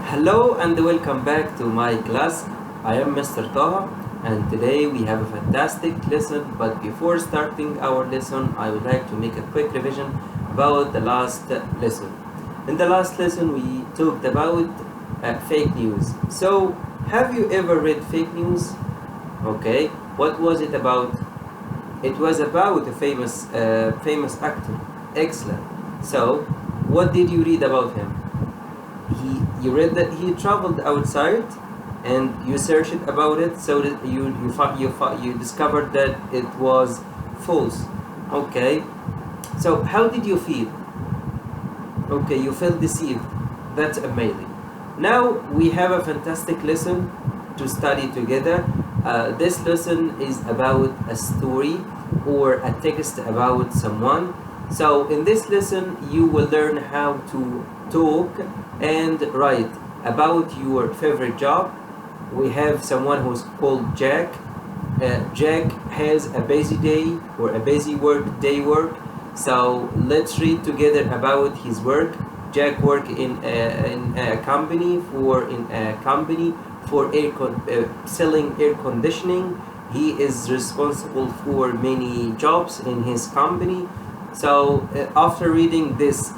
Hello and welcome back to my class. I am Mr. Taha and today we have a fantastic lesson. But before starting our lesson, I would like to make a quick revision about the last lesson. In the last lesson, we talked about fake news. So, have you ever read fake news? Okay, what was it about? It was about a famous actor. Excellent. So, what did you read about him? You read that he traveled outside, and you searched about it, so that you discovered that it was false. Okay. So, how did you feel? Okay, you felt deceived. That's amazing. Now we have a fantastic lesson to study together. This lesson is about a story or a text about someone. So in this lesson you will learn how to talk and write about your favorite job. We have someone who's called Jack. Jack has a busy day or a busy work. So let's read together about his work. Jack work in a company for selling air conditioning. He is responsible for many jobs in his company. So after reading this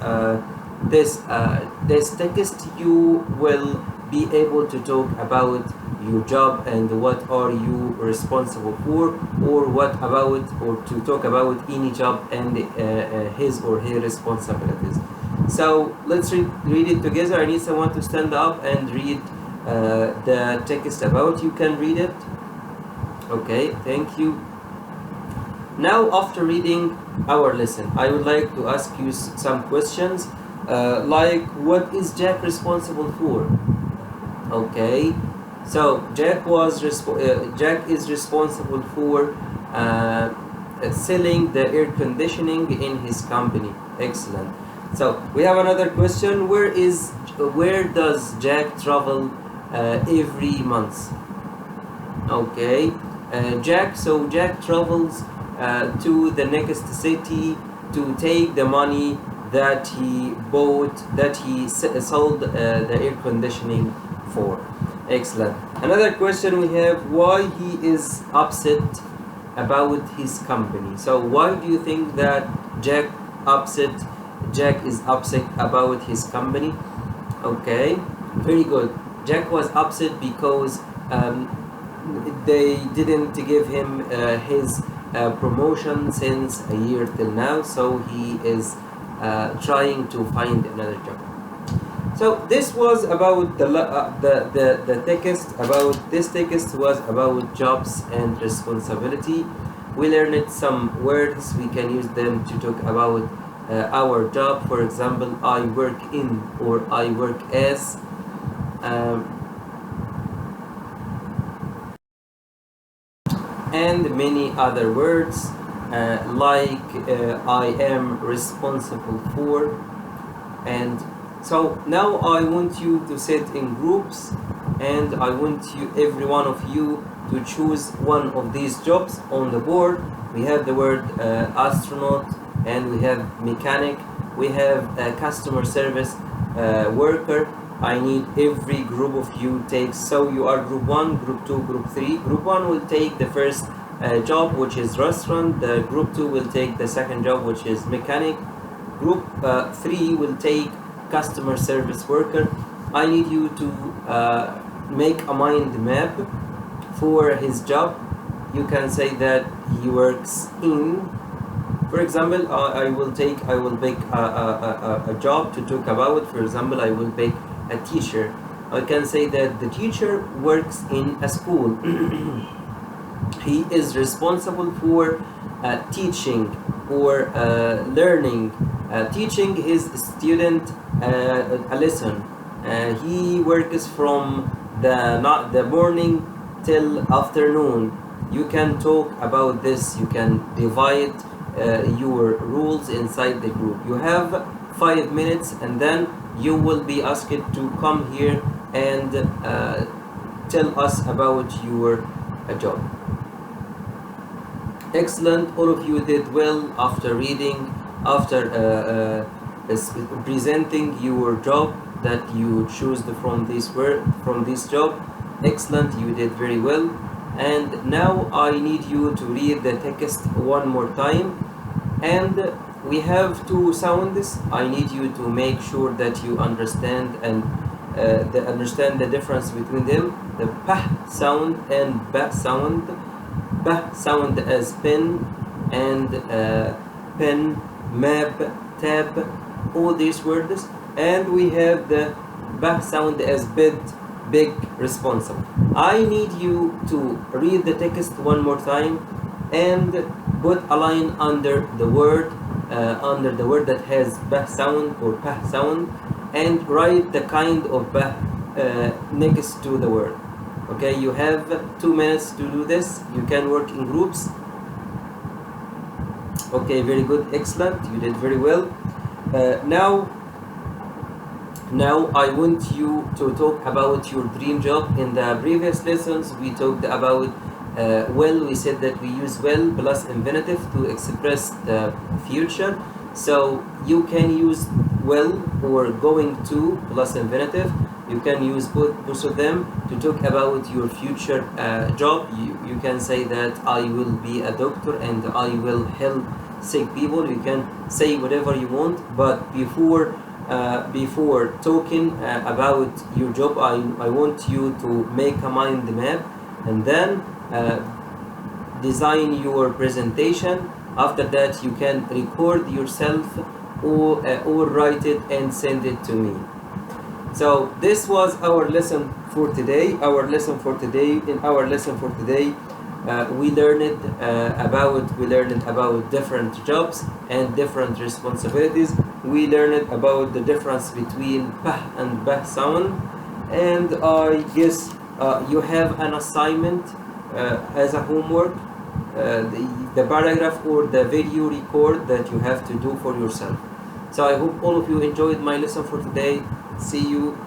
text, you will be able to talk about your job and what are you responsible for, or to talk about any job and his or her responsibilities. So let's read it together. I need someone to stand up and read the text about. You can read it. Okay, thank you. Now, after reading our lesson, I would like to ask you some questions, like what is Jack responsible for? Okay, so Jack is responsible for selling the air conditioning in his company. Excellent. So we have another question. Where does Jack travel every month? Okay, Jack travels to the next city to take the money that he sold the air conditioning for. Excellent. Another question we have: why he is upset about his company? So why do you think that Jack is upset about his company? Okay, very good. Jack was upset because they didn't give him his promotion since a year till now, so he is trying to find another job. So this was about the text. This text was about jobs and responsibility. We learned some words. We can use them to talk about our job. For example, I work in or I work as. And many other words like I am responsible for. And so now I want you to sit in groups, and I want every one of you to choose one of these jobs on the board. We have the word astronaut, and we have mechanic, we have customer service worker. I need every group of you takes. So you are group 1, group 2, group 3. Group 1 will take the first job, which is restaurant. The group 2 will take the second job, which is mechanic. Group 3 will take customer service worker. I need you to make a mind map for his job. You can say that he works in. For example, I will pick a job to talk about. For example, I will pick a teacher. I can say that the teacher works in a school. He is responsible for teaching or learning, teaching his student a lesson. He works from the morning till afternoon. You can talk about this. You can divide your rules inside the group. You have 5 minutes, and then you will be asked to come here and tell us about your job. Excellent, all of you did well after reading, after presenting your job. that you choose from this word, from this job. Excellent, you did very well. And now I need you to read the text one more time. And we have two sounds. I need you to make sure that you understand and understand the difference between them. The p sound and b sound. B sound as pen and pen, map, tab, all these words. And we have the b sound as bed, big, responsible. I need you to read the text one more time and put a line under the word that has b sound or p sound, and write the kind of b next to the word. Okay, you have 2 minutes to do this. You can work in groups. Okay, very good, excellent, you did very well. Now I want you to talk about your dream job. In the previous lessons we talked about well. We said that we use well plus infinitive to express the future. So you can use well or going to plus infinitive. You can use both of them to talk about your future job. You can say that I will be a doctor and I will help sick people. You can say whatever you want, but before talking about your job, I want you to make a mind map and then design your presentation. After that you can record yourself or write it and send it to me. So this was our lesson for today. In our lesson for today, we learned about different jobs and different responsibilities. We learned about the difference between p and b sound, and I guess you have an assignment as a homework, the paragraph or the video record that you have to do for yourself. So I hope all of you enjoyed my lesson for today. See you